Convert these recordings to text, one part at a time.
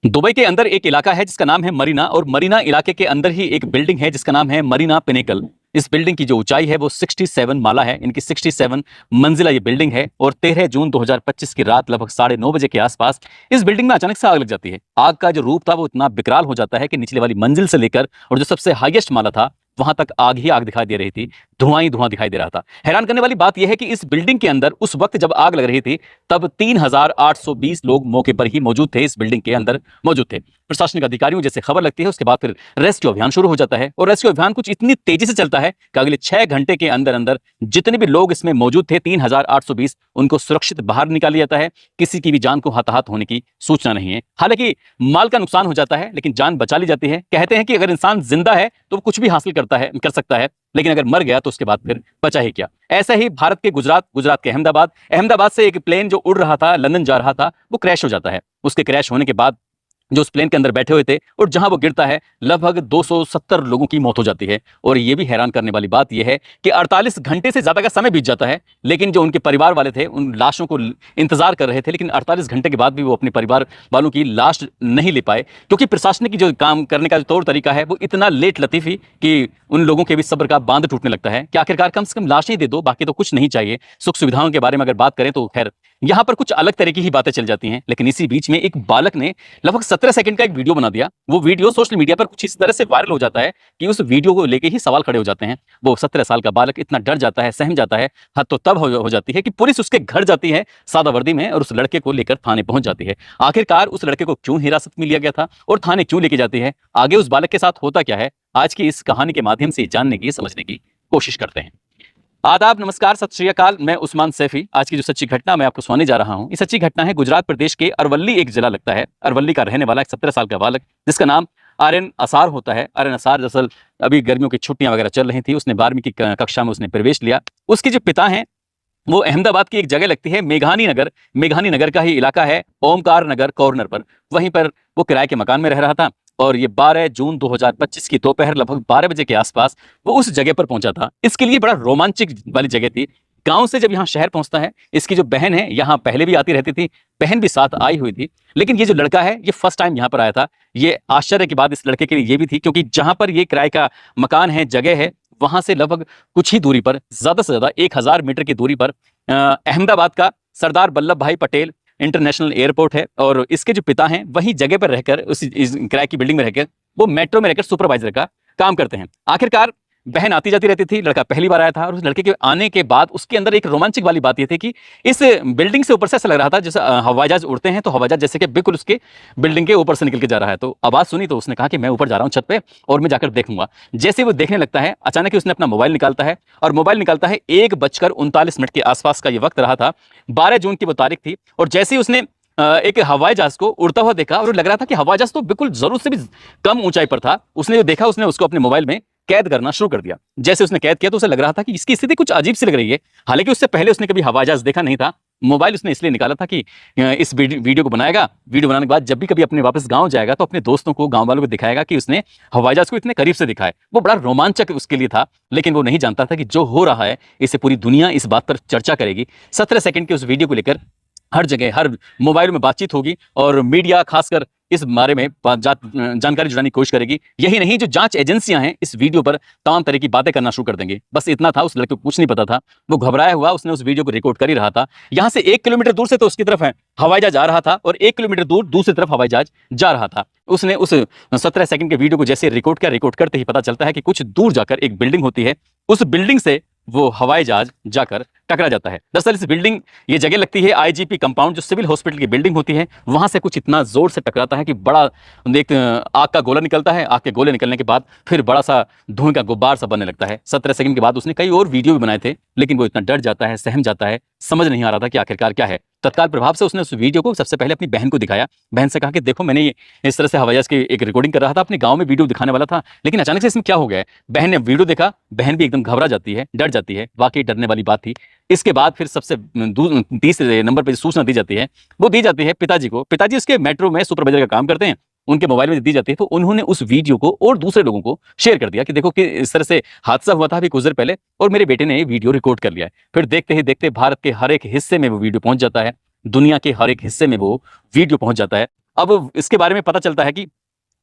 Dubai के अंदर एक इलाका है जिसका नाम है मरीना, और मरीना इलाके के अंदर ही एक बिल्डिंग है जिसका नाम है मरीना पिनेकल। इस बिल्डिंग की जो ऊंचाई है वो 67 माला है। इनकी 67 मंजिला ये बिल्डिंग है। और 13 जून 2025 की रात लगभग 9:30 बजे के आसपास इस बिल्डिंग में अचानक से आग लग जाती है। आग का जो रूप था वो इतना विकराल हो जाता है कि निचले वाली मंजिल से लेकर और जो सबसे हाईएस्ट माला था वहां तक आग ही आग दिखाई दे रही थी, धुआं ही धुआं दिखाई दे रहा था। हैरान करने वाली बात यह है कि इस बिल्डिंग के अंदर उस वक्त जब आग लग रही थी तब 3820 लोग मौके पर ही मौजूद थे, इस बिल्डिंग के अंदर मौजूद थे। प्रशासनिक अधिकारियों जैसे खबर लगती है उसके बाद फिर रेस्क्यू अभियान शुरू हो जाता है, और रेस्क्यू अभियान कुछ इतनी तेजी से चलता है कि अगले 6 घंटे के अंदर अंदर जितने भी लोग इसमें मौजूद थे 3820 उनको सुरक्षित बाहर निकाल लिया जाता है। किसी की भी जान को हताहत होने की सूचना नहीं है। हालांकि माल का नुकसान हो जाता है लेकिन जान बचा ली जाती है। कहते हैं कि अगर इंसान जिंदा है तो वो कुछ भी हासिल कर सकता है, लेकिन अगर मर गया तो उसके बाद फिर बचा ही क्या। ऐसा ही भारत के गुजरात के अहमदाबाद से एक प्लेन जो उड़ रहा था, लंदन जा रहा था, वो क्रैश हो जाता है। उसके क्रैश होने के बाद जो उस प्लेन के अंदर बैठे हुए थे और जहां वो गिरता है लगभग 270 लोगों की मौत हो जाती है। और ये भी हैरान करने वाली बात यह है कि 48 घंटे से ज्यादा का समय बीत जाता है, लेकिन जो उनके परिवार वाले थे उन लाशों को इंतजार कर रहे थे, लेकिन 48 घंटे के बाद भी वो अपने परिवार वालों की लाश नहीं ले पाए, क्योंकि प्रशासन की जो काम करने का जो तौर तरीका है वो इतना लेट लतीफी कि उन लोगों के भी सब्र का बांध टूटने लगता है कि आखिरकार कम से कम लाशें दे दो, बाकी तो कुछ नहीं चाहिए। सुख सुविधाओं के बारे में अगर बात करें तो खैर यहां पर कुछ अलग तरह की ही बातें चल जाती हैं। लेकिन इसी बीच में एक बालक ने लगभग 17 सेकंड का एक वीडियो बना दिया। वो वीडियो सोशल मीडिया पर कुछ इस तरह से वायरल हो जाता है कि उस वीडियो को लेके ही सवाल खड़े हो जाते हैं। वो 17 साल का बालक इतना डर जाता है, सहम जाता है। हद तो तब हो जाती है कि पुलिस उसके घर जाती है सादा वर्दी में और उस लड़के को लेकर थाने पहुंच जाती है। आखिरकार उस लड़के को क्यों हिरासत में लिया गया था और थाने क्यों लेके जाती है, आगे उस बालक के साथ होता क्या है, आज की इस कहानी के माध्यम से जानने की, समझने की कोशिश करते हैं। आदाब, नमस्कार, सत श्री अकाल। मैं उस्मान सैफी। आज की जो सच्ची घटना मैं आपको सुनाने जा रहा हूं, ये सच्ची घटना है गुजरात प्रदेश के अरवल्ली एक जिला लगता है। अरवल्ली का रहने वाला एक 17 साल का बालक जिसका नाम आर्यन असार होता है। आर्यन असार दरअसल अभी गर्मियों की छुट्टियां वगैरह चल रही थी, उसने 12वीं की कक्षा में उसने प्रवेश लिया। उसके जो पिता हैं वो अहमदाबाद की एक जगह लगती है मेघानी नगर का ही इलाका है, ओमकार नगर कॉर्नर पर। वहीं पर वो किराए के मकान में रह रहा था और ये 12 जून 2025 की दोपहर लगभग 12 बजे के आसपास वो उस जगह पर पहुंचा था। इसके लिए बड़ा रोमांचक वाली जगह थी। गांव से जब यहाँ शहर पहुंचता है, इसकी जो बहन है यहाँ पहले भी आती रहती थी, बहन भी साथ आई हुई थी, लेकिन ये जो लड़का है ये फर्स्ट टाइम यहाँ पर आया था। ये आश्चर्य की बात इस लड़के के लिए ये भी थी क्योंकि जहां पर ये किराए का मकान है, जगह है, वहां से लगभग कुछ ही दूरी पर, ज्यादा से ज्यादा 1000 मीटर की दूरी पर अहमदाबाद का सरदार वल्लभ भाई पटेल इंटरनेशनल एयरपोर्ट है। और इसके जो पिता हैं वही जगह पर रहकर उस किराए की बिल्डिंग में रहकर वो मेट्रो में रहकर सुपरवाइजर का काम करते हैं। आखिरकार बहन आती जाती रहती थी, लड़का पहली बार आया था और उस लड़के के आने के बाद उसके अंदर एक रोमांचक वाली बात यह थी कि इस बिल्डिंग से ऊपर से ऐसा लग रहा था जैसे हवाई जहाज उड़ते हैं, तो हवाई जहाज जैसे कि बिल्कुल उसके बिल्डिंग के ऊपर से निकल के जा रहा है। तो आवाज सुनी तो उसने कहा कि मैं ऊपर जा रहा हूं छत पे और मैं जाकर देखूंगा। जैसे वो देखने लगता है अचानक ही उसने अपना मोबाइल निकालता है और मोबाइल निकालता है 1:39 के आसपास का ये वक्त रहा था। 12 जून की वो तारीख थी और जैसे ही उसने एक हवाई जहाज को उड़ता हुआ देखा और लग रहा था कि हवाई जहाज तो बिल्कुल जरूरत से भी कम ऊंचाई पर था, उसने जो देखा उसने उसको अपने मोबाइल में कैद करना शुरू कर दिया। जैसे उसने कैद किया तो उसे लग रहा था कि इसकी स्थिति कुछ अजीब सी लग रही है। हालांकि उससे पहले उसने कभी हवाई जहाज देखा नहीं था। मोबाइल उसने इसलिए निकाला था कि इस वीडियो को बनाएगा, वीडियो बनाने के बाद जब भी कभी अपने वापस गांव जाएगा तो अपने दोस्तों को, गांव वालों को दिखाएगा कि उसने हवाई जहाज को इतने करीब से दिखा है। वो बड़ा रोमांचक उसके लिए था, लेकिन वो नहीं जानता था कि जो हो रहा है इसे पूरी दुनिया इस बात पर चर्चा करेगी। 17 सेकंड के उस वीडियो को लेकर हर जगह, हर मोबाइल में बातचीत होगी और मीडिया खासकर इस बारे में जानकारी जुटाने की कोशिश करेगी। यही नहीं, जो जांच एजेंसियां हैं इस वीडियो पर तमाम तरह की बातें करना शुरू कर देंगे। बस इतना था, उस लड़के को कुछ नहीं पता था। वो घबराया हुआ उसने उस वीडियो को रिकॉर्ड कर ही रहा था। यहां से 1 किलोमीटर दूर से तो उसकी तरफ है हवाई जहाज आ रहा था और 1 किलोमीटर दूर दूसरी तरफ हवाई जहाज जा रहा था। उसने उस 17 सेकंड के वीडियो को जैसे रिकॉर्ड किया, रिकॉर्ड करते ही पता चलता है कि कुछ दूर जाकर एक बिल्डिंग होती है, उस बिल्डिंग से वो हवाई जहाज जाकर टकरा जाता है। दरअसल इस बिल्डिंग, ये जगह लगती है आईजीपी कंपाउंड, जो सिविल हॉस्पिटल की बिल्डिंग होती है, वहां से कुछ इतना जोर से टकराता है कि बड़ा एक आग का गोला निकलता है। आग के गोले निकलने के बाद फिर बड़ा सा धुएं का गुब्बार सा बनने लगता है। 17 सेकंड के बाद उसने कई और वीडियो भी बनाए थे, लेकिन वो इतना डर जाता है, सहम जाता है, समझ नहीं आ रहा था कि आखिरकार क्या है। तत्काल प्रभाव से उसने उस वीडियो को सबसे पहले अपनी बहन को दिखाया। बहन से कहा कि देखो, मैंने इस तरह से हवाई जहाज की एक रिकॉर्डिंग कर रहा था, अपने गांव में वीडियो दिखाने वाला था, लेकिन अचानक से इसमें क्या हो गया है। बहन ने वीडियो देखा, बहन भी एकदम घबरा जाती है, डर जाती है। वाकई डरने वाली बात थी। इसके बाद फिर सबसे तीसरे नंबर पर सूचना दी जाती है, वो दी जाती है पिताजी को। पिताजी उसके मेट्रो में सुपरवाइजर का काम करते हैं, उनके मोबाइल में दी जाती है। तो उन्होंने उस वीडियो को और दूसरे लोगों को शेयर कर दिया कि देखो कि इस तरह से हादसा हुआ था अभी कुछ देर पहले और मेरे बेटे ने ये वीडियो रिकॉर्ड कर लिया है। फिर देखते ही देखते भारत के हर एक हिस्से में वो वीडियो पहुंच जाता है, दुनिया के हर एक हिस्से में वो वीडियो पहुंच जाता है। अब इसके बारे में पता चलता है कि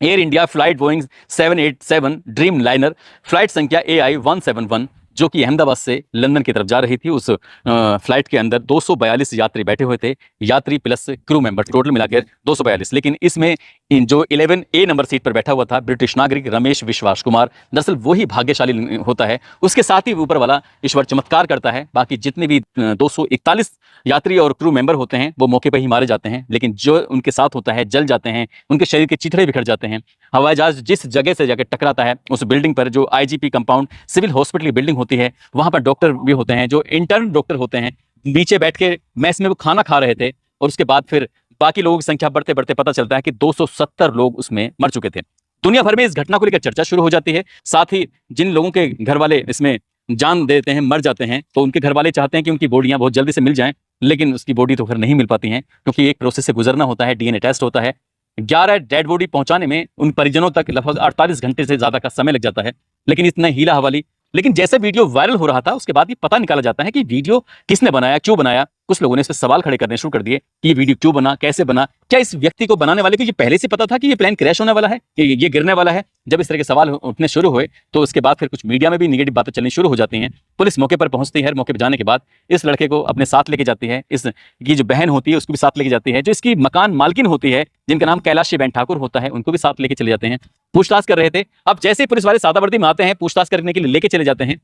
air India flight Boeing 787 dream liner flight संख्या AI-171 जो कि अहमदाबाद से लंदन की तरफ जा रही थी, उस फ्लाइट के अंदर 242 यात्री बैठे हुए थे, यात्री प्लस क्रू मेंबर टोटल मिलाकर 242। लेकिन इसमें जो 11A नंबर सीट पर बैठा हुआ था ब्रिटिश नागरिक रमेश विश्वास कुमार, दरअसल वही भाग्यशाली होता है, उसके साथ ही ऊपर वाला ईश्वर चमत्कार करता है। बाकी जितने भी 241 यात्री और क्रू मेंबर होते हैं वो मौके पर ही मारे जाते हैं, लेकिन जो उनके साथ होता है जल जाते हैं, उनके शरीर के चिथड़े बिखर जाते हैं। हवाई जहाज जिस जगह से जाकर टकराता है उस बिल्डिंग पर, जो IGP कंपाउंड सिविल हॉस्पिटल की बिल्डिंग होती है, वहां पर डॉक्टर भी होते हैं, जो इंटर्न डॉक्टर होते हैं, नीचे बैठ के मैस में वो खाना खा रहे थे। और उसके बाद फिर बाकी लोगों की संख्या बढ़ते बढ़ते पता चलता है कि 270 लोग उसमें मर चुके थे। दुनिया भर में इस घटना को लेकर चर्चा शुरू हो जाती है। साथ ही जिन लोगों के घर वाले इसमें जान देते हैं, मर जाते हैं, तो उनके घर वाले चाहते हैं कि उनकी बॉडियां बहुत जल्दी से मिल जाएं, लेकिन उसकी बॉडी तो फिर नहीं मिल पाती हैं, क्योंकि एक प्रोसेस से गुजरना होता है, DNA टेस्ट होता है। 11 डेड बॉडी पहुंचाने में उन परिजनों तक लगभग 48 घंटे से ज्यादा का समय लग जाता है। लेकिन इतना हीला हवाली, लेकिन जैसे वीडियो वायरल हो रहा था उसके बाद ये पता निकाला जाता है कि वीडियो किसने बनाया, क्यों बनाया। कुछ लोगों ने इस पर सवाल खड़े करने शुरू कर दिए कि ये वीडियो क्यों बना, कैसे बना, क्या इस व्यक्ति को बनाने वाले को ये पहले से पता था कि ये प्लेन क्रैश होने वाला है, कि ये गिरने वाला है। जब इस तरह के सवाल उठने शुरू हुए तो उसके बाद फिर कुछ मीडिया में भी निगेटिव बातें चलनी शुरू हो जाती हैं। पुलिस मौके पर पहुंचती है, मौके पर जाने के बाद इस लड़के को अपने साथ लेके जाती है, इसकी जो बहन होती है उसको भी साथ लेके जाती है, जो इसकी मकान मालकिन होती है जिनका नाम कैलाशीबेन ठाकुर होता है, उनको भी साथ लेके चले जाते हैं। पूछताछ कर रहे थे। अब जैसे ही पुलिस वाले सादा वर्दी में आते हैं, पूछताछ करने के लिए लेके चले जाते हैं,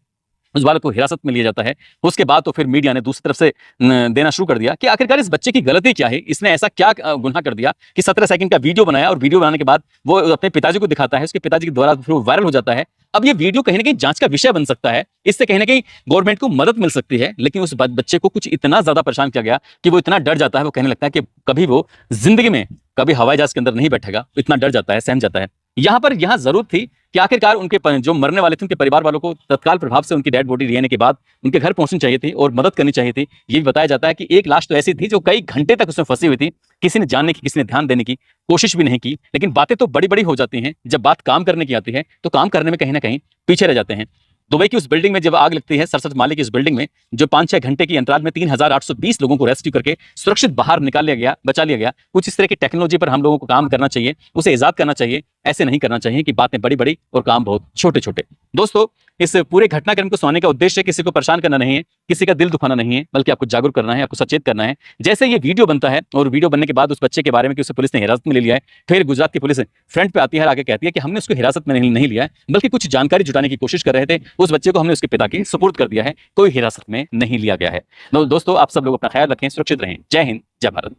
उस बालक को हिरासत में लिया जाता है। उसके बाद तो फिर मीडिया ने दूसरी तरफ से देना शुरू कर दिया कि आखिरकार इस बच्चे की गलती क्या है, इसने ऐसा क्या गुनाह कर दिया कि 17 सेकंड का वीडियो बनाया, और वीडियो बनाने के बाद वो अपने पिताजी को दिखाता है, उसके पिताजी के द्वारा फिर वायरल हो जाता है। अब ये वीडियो कहीं ना कहीं जांच का विषय बन सकता है, इससे कहीं ना कहीं गवर्नमेंट को मदद मिल सकती है। लेकिन उस बच्चे को कुछ इतना ज्यादा परेशान किया गया कि वो इतना डर जाता है, वो कहने लगता है कि कभी वो जिंदगी में कभी हवाई जहाज के अंदर नहीं बैठेगा, इतना डर जाता है, सहम जाता है। यहाँ जरूरत थी कि आखिरकार उनके जो मरने वाले थे उनके परिवार वालों को तत्काल प्रभाव से उनकी डेड बॉडी लेने के बाद उनके घर पहुंचनी चाहिए थी और मदद करनी चाहिए थी। ये भी बताया जाता है कि एक लाश तो ऐसी थी जो कई घंटे तक उसमें फंसी हुई थी, किसी ने जानने की, किसी ने ध्यान देने की कोशिश भी नहीं की। लेकिन बातें तो बड़ी बड़ी हो जाती हैं, जब बात काम करने की आती है तो काम करने में कहीं ना कहीं पीछे रह जाते हैं। दुबई की उस बिल्डिंग में जब आग लगती है, 67 माले की उस बिल्डिंग में, जो 5-6 घंटे की अंतराल में 3820 लोगों को रेस्क्यू करके सुरक्षित बाहर निकाल लिया गया, बचा लिया गया। कुछ इस तरह की टेक्नोलॉजी पर हम लोगों को काम करना चाहिए, उसे इजाद करना चाहिए। ऐसे नहीं करना चाहिए कि बातें बड़ी बड़ी और काम बहुत छोटे छोटे। दोस्तों, इस पूरे घटनाक्रम को सुनाने का उद्देश्य किसी को परेशान करना नहीं है, किसी का दिल दुखाना नहीं है, बल्कि आपको जागरूक करना है, आपको सचेत करना है। जैसे ये वीडियो बनता है और वीडियो बनने के बाद उस बच्चे के बारे में कि उसे पुलिस ने हिरासत में ले लिया है, फिर गुजरात की पुलिस फ्रंट पे आती है, आगे कहती है कि हमने उसको हिरासत में नहीं लिया है, बल्कि कुछ जानकारी जुटाने की कोशिश कर रहे थे। उस बच्चे को हमने उसके पिता के सुपुर्द कर दिया है, कोई हिरासत में नहीं लिया गया है। दोस्तों, आप सब लोग अपना ख्याल रखें, सुरक्षित रहें। जय हिंद, जय भारत।